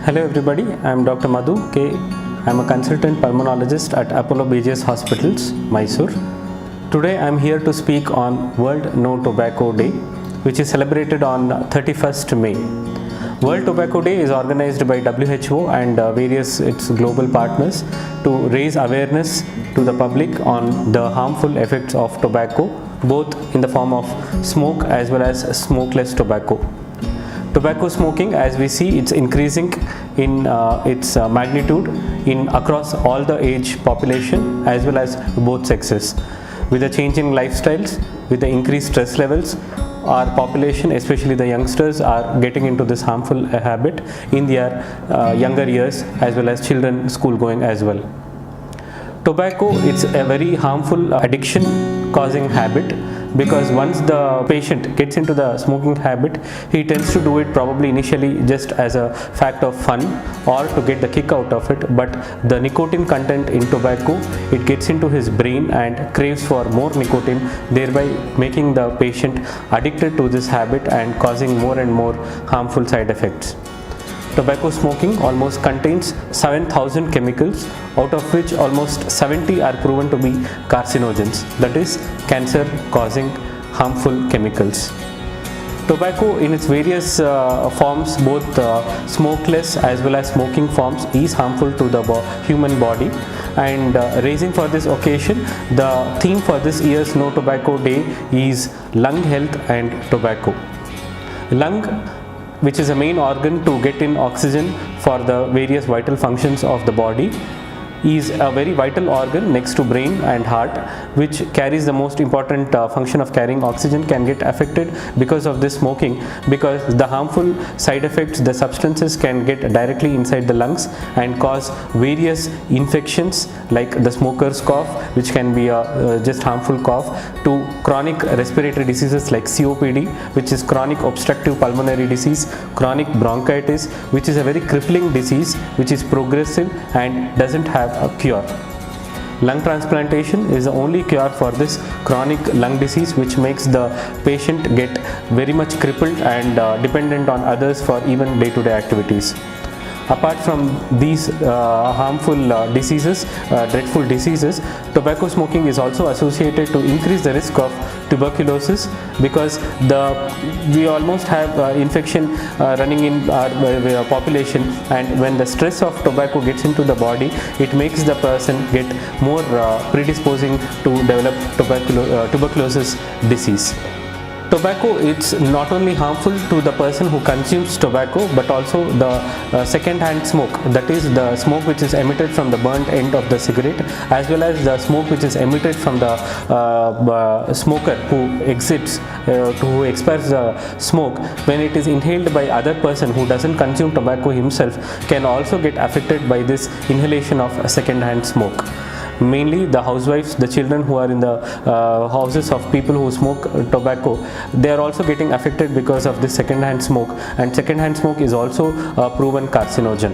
Hello everybody, I am Dr. Madhu K. I am a consultant pulmonologist at Apollo BGS Hospitals, Mysore. Today I am here to speak on World No Tobacco Day, which is celebrated on 31st May. World Tobacco Day is organized by WHO and various its global partners to raise awareness to the public on the harmful effects of tobacco, both in the form of smoke as well as smokeless tobacco. Tobacco smoking, as we see, it's increasing in its magnitude in across all the age population as well as both sexes. With the changing lifestyles, with the increased stress levels, our population, especially the youngsters, are getting into this harmful habit in their younger years as well as children school going as well. Tobacco, it's a very harmful addiction causing habit, because once the patient gets into the smoking habit, he tends to do it probably initially just as a fact of fun or to get the kick out of it, but the nicotine content in tobacco, it gets into his brain and craves for more nicotine, thereby making the patient addicted to this habit and causing more and more harmful side effects. Tobacco smoking almost contains 7,000 chemicals, out of which almost 70 are proven to be carcinogens, that is, cancer causing harmful chemicals. Tobacco in its various forms, both smokeless as well as smoking forms, is harmful to the human body, and raising for this occasion, the theme for this year's No Tobacco Day is Lung Health and Tobacco. Lung, which is a main organ to get in oxygen for the various vital functions of the body, is a very vital organ next to brain and heart, which carries the most important function of carrying oxygen, can get affected because of this smoking, because the harmful side effects, the substances can get directly inside the lungs and cause various infections like the smoker's cough, which can be a just harmful cough, to chronic respiratory diseases like COPD, which is chronic obstructive pulmonary disease, chronic bronchitis, which is a very crippling disease which is progressive and doesn't have a cure. Lung transplantation is the only cure for this chronic lung disease, which makes the patient get very much crippled and dependent on others for even day-to-day activities. Apart from these harmful diseases, dreadful diseases, tobacco smoking is also associated to increase the risk of tuberculosis, because we almost have infection running in our population, and when the stress of tobacco gets into the body, it makes the person get more predisposing to develop tuberculosis disease. Tobacco, it's not only harmful to the person who consumes tobacco, but also the second-hand smoke, that is the smoke which is emitted from the burnt end of the cigarette, as well as the smoke which is emitted from the smoker who expires the smoke when it is inhaled by other person who doesn't consume tobacco himself, can also get affected by this inhalation of second-hand smoke. Mainly the housewives, the children who are in the houses of people who smoke tobacco, they are also getting affected because of this second-hand smoke, and second-hand smoke is also a proven carcinogen.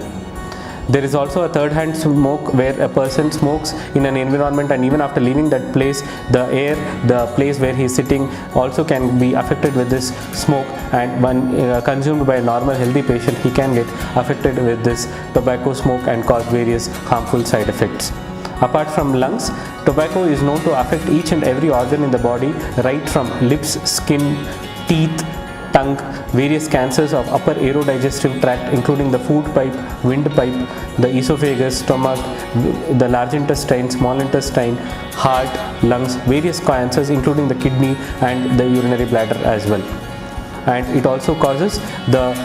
There is also a third-hand smoke, where a person smokes in an environment, and even after leaving that place, the air, the place where he is sitting, also can be affected with this smoke, and when consumed by a normal healthy patient, he can get affected with this tobacco smoke and cause various harmful side effects. Apart from lungs, tobacco is known to affect each and every organ in the body, right from lips, skin, teeth, tongue, various cancers of upper aerodigestive tract, including the food pipe, windpipe, the esophagus, stomach, the large intestine, small intestine, heart, lungs, various cancers including the kidney and the urinary bladder as well. And it also causes the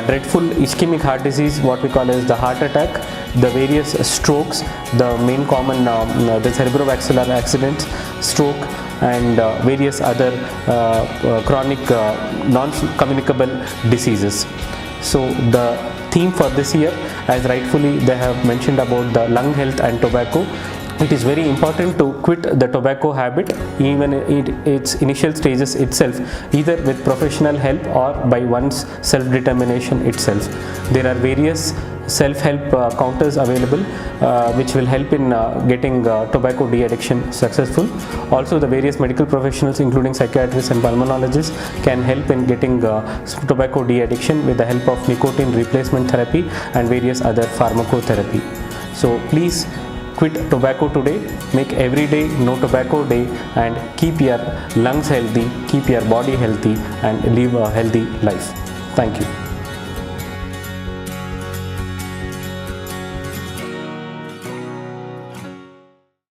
dreadful ischemic heart disease, what we call as the heart attack, the various strokes, the main common the cerebrovascular accidents, stroke, and various other chronic non-communicable diseases. So the theme for this year, as rightfully they have mentioned about the lung health and tobacco, it is very important to quit the tobacco habit, even its initial stages itself, either with professional help or by one's self-determination itself. There are various self-help counters available which will help in getting tobacco de-addiction successful. Also, the various medical professionals including psychiatrists and pulmonologists can help in getting tobacco de-addiction with the help of nicotine replacement therapy and various other pharmacotherapy. So please quit tobacco today, make every day no tobacco day, and keep your lungs healthy, keep your body healthy, and live a healthy life. Thank you.